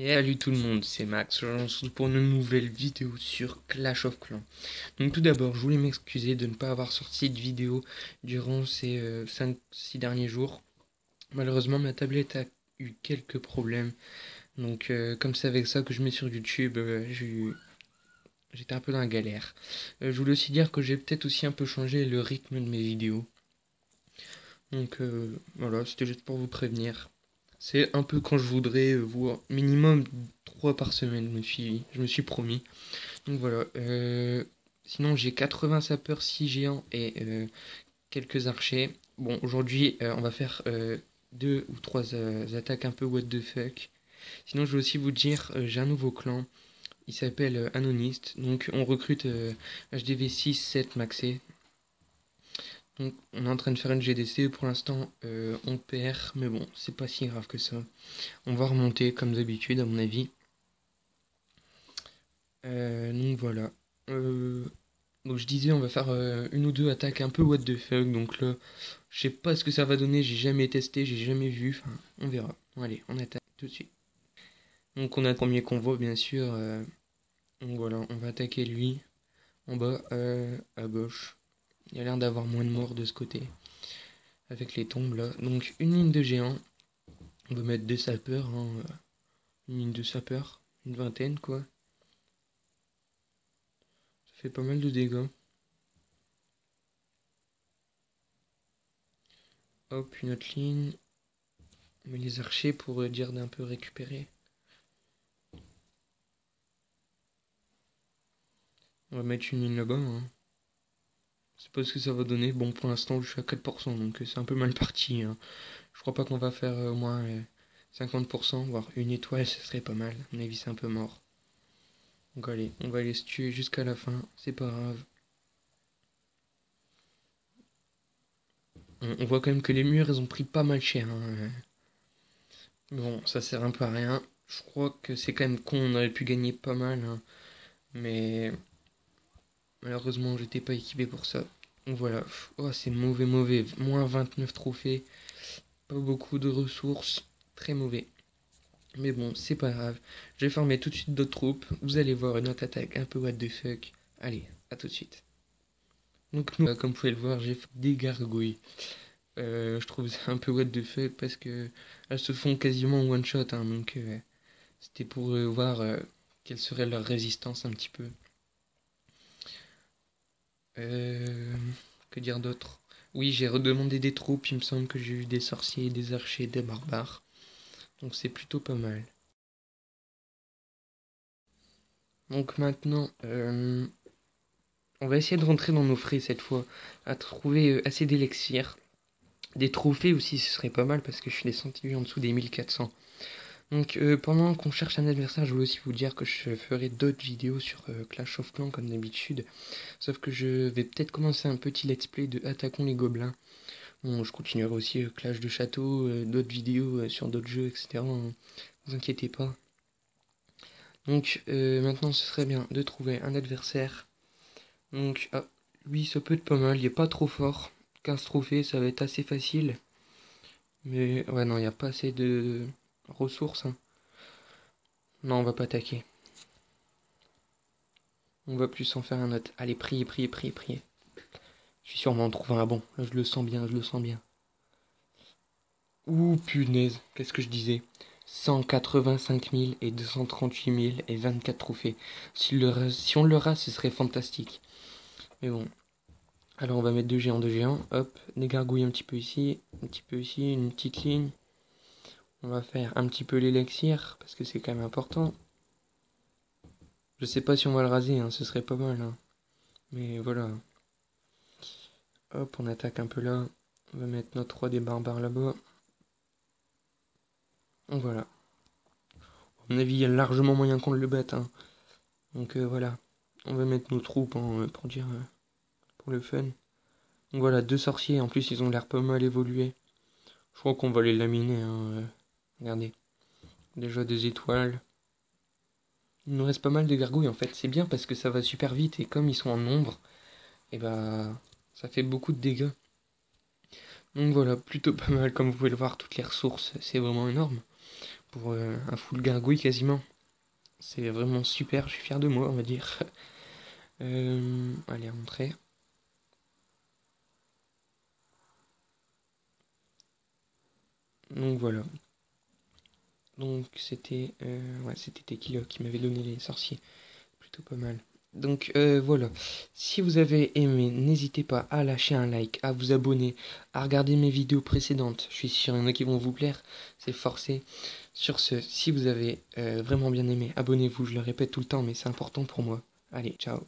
Salut tout le monde, c'est Max. Je lance pour une nouvelle vidéo sur Clash of Clans. Donc tout d'abord, je voulais m'excuser de ne pas avoir sorti de vidéo durant ces 5-6 derniers jours. Malheureusement, ma tablette a eu quelques problèmes. Donc comme c'est avec ça que je mets sur YouTube, j'étais un peu dans la galère. Je voulais aussi dire que j'ai peut-être aussi un peu changé le rythme de mes vidéos. Donc voilà, c'était juste pour vous prévenir. C'est un peu quand je voudrais voir minimum 3 par semaine, je me suis promis. Donc voilà. Sinon, j'ai 80 sapeurs, 6 géants et quelques archers. Bon, aujourd'hui, on va faire 2 ou 3 attaques un peu what the fuck. Sinon, je vais aussi vous dire, j'ai un nouveau clan. Il s'appelle Anonist. Donc, on recrute HDV 6, 7 maxé. Donc, on est en train de faire une GDC. Pour l'instant, on perd. Mais bon, c'est pas si grave que ça. On va remonter comme d'habitude, à mon avis. Donc voilà. Euh, donc je disais, on va faire une ou deux attaques un peu what the fuck. Donc là, je sais pas ce que ça va donner. J'ai jamais testé, j'ai jamais vu. Enfin, on verra. Bon, allez, on attaque tout de suite. Donc on a le premier convoi, bien sûr. Donc voilà, on va attaquer lui en bas, à gauche. Il y a l'air d'avoir moins de morts de ce côté. Avec les tombes là. Donc une ligne de géants. On va mettre des sapeurs. Hein, une ligne de sapeurs. Une vingtaine quoi. Ça fait pas mal de dégâts. Hop, une autre ligne. On met les archers pour dire d'un peu récupérer. On va mettre une ligne là-bas. Hein. Je sais pas ce que ça va donner. Bon, pour l'instant, je suis à 4%, donc c'est un peu mal parti. Hein. Je crois pas qu'on va faire au moins 50%, voire une étoile, ce serait pas mal. À mon avis, c'est un peu mort. Donc allez, on va aller se tuer jusqu'à la fin. C'est pas grave. On voit quand même que les murs, ils ont pris pas mal cher. Hein. Bon, ça sert un peu à rien. Je crois que c'est quand même con, on aurait pu gagner pas mal. Hein. Mais malheureusement, j'étais pas équipé pour ça. Donc voilà. Oh, c'est mauvais, mauvais. Moins 29 trophées. Pas beaucoup de ressources. Très mauvais. Mais bon, c'est pas grave. Je vais former tout de suite d'autres troupes. Vous allez voir une autre attaque un peu what the fuck. Allez, à tout de suite. Donc, nous, comme vous pouvez le voir, j'ai fait des gargouilles. Je trouve ça un peu what the fuck parce que elles se font quasiment one shot. Hein, donc, c'était pour voir quelle serait leur résistance un petit peu. Euh, que dire d'autre? Oui, j'ai redemandé des troupes. Il me semble que j'ai eu des sorciers, des archers, des barbares. Donc, c'est plutôt pas mal. Donc, maintenant, on va essayer de rentrer dans nos frais cette fois, à trouver assez d'élixir. Des trophées aussi, ce serait pas mal parce que je suis descendu en dessous des 1400. Donc pendant qu'on cherche un adversaire, je voulais aussi vous dire que je ferai d'autres vidéos sur Clash of Clans comme d'habitude. Sauf que je vais peut-être commencer un petit let's play de Attaquons les Gobelins. Bon, je continuerai aussi Clash de Château, d'autres vidéos sur d'autres jeux, etc. Ne vous inquiétez pas. Donc maintenant, ce serait bien de trouver un adversaire. Donc, ah, lui, ça peut être pas mal. Il est pas trop fort. 15 trophées, ça va être assez facile. Mais ouais, non, il n'y a pas assez de ressources. Hein. Non, on va pas attaquer. On va plus en faire un autre. Allez, priez, priez, priez, priez. Je suis sûr, on va en trouver un bon. Là, je le sens bien, je le sens bien. Ouh, punaise, qu'est-ce que je disais? 185 000 et 238 000 et 24 trophées. Si on l'aura, ce serait fantastique. Mais bon. Alors, on va mettre deux géants. Hop, des gargouilles un petit peu ici, une petite ligne. On va faire un petit peu l'élixir, parce que c'est quand même important. Je sais pas si on va le raser, hein, ce serait pas mal. Hein. Mais voilà. Hop, on attaque un peu là. On va mettre notre roi des barbares là-bas. Donc voilà. À mon avis, il y a largement moyen qu'on le batte. Hein. Donc voilà. On va mettre nos troupes hein, pour dire pour le fun. Donc voilà, deux sorciers. En plus, ils ont l'air pas mal évolués. Je crois qu'on va les laminer. Hein, regardez. Déjà des étoiles. Il nous reste pas mal de gargouilles en fait. C'est bien parce que ça va super vite. Et comme ils sont en nombre, et bah ça fait beaucoup de dégâts. Donc voilà, plutôt pas mal. Comme vous pouvez le voir, toutes les ressources, c'est vraiment énorme. pour un full gargouille quasiment. C'est vraiment super, je suis fier de moi, on va dire. Allez, rentrer. Donc voilà. Donc c'était c'était Tequila qui m'avait donné les sorciers. Plutôt pas mal. Donc voilà. Si vous avez aimé, n'hésitez pas à lâcher un like, à vous abonner, à regarder mes vidéos précédentes. Je suis sûr qu'il y en a qui vont vous plaire. C'est forcé. Sur ce, si vous avez vraiment bien aimé, abonnez-vous. Je le répète tout le temps, mais c'est important pour moi. Allez, ciao.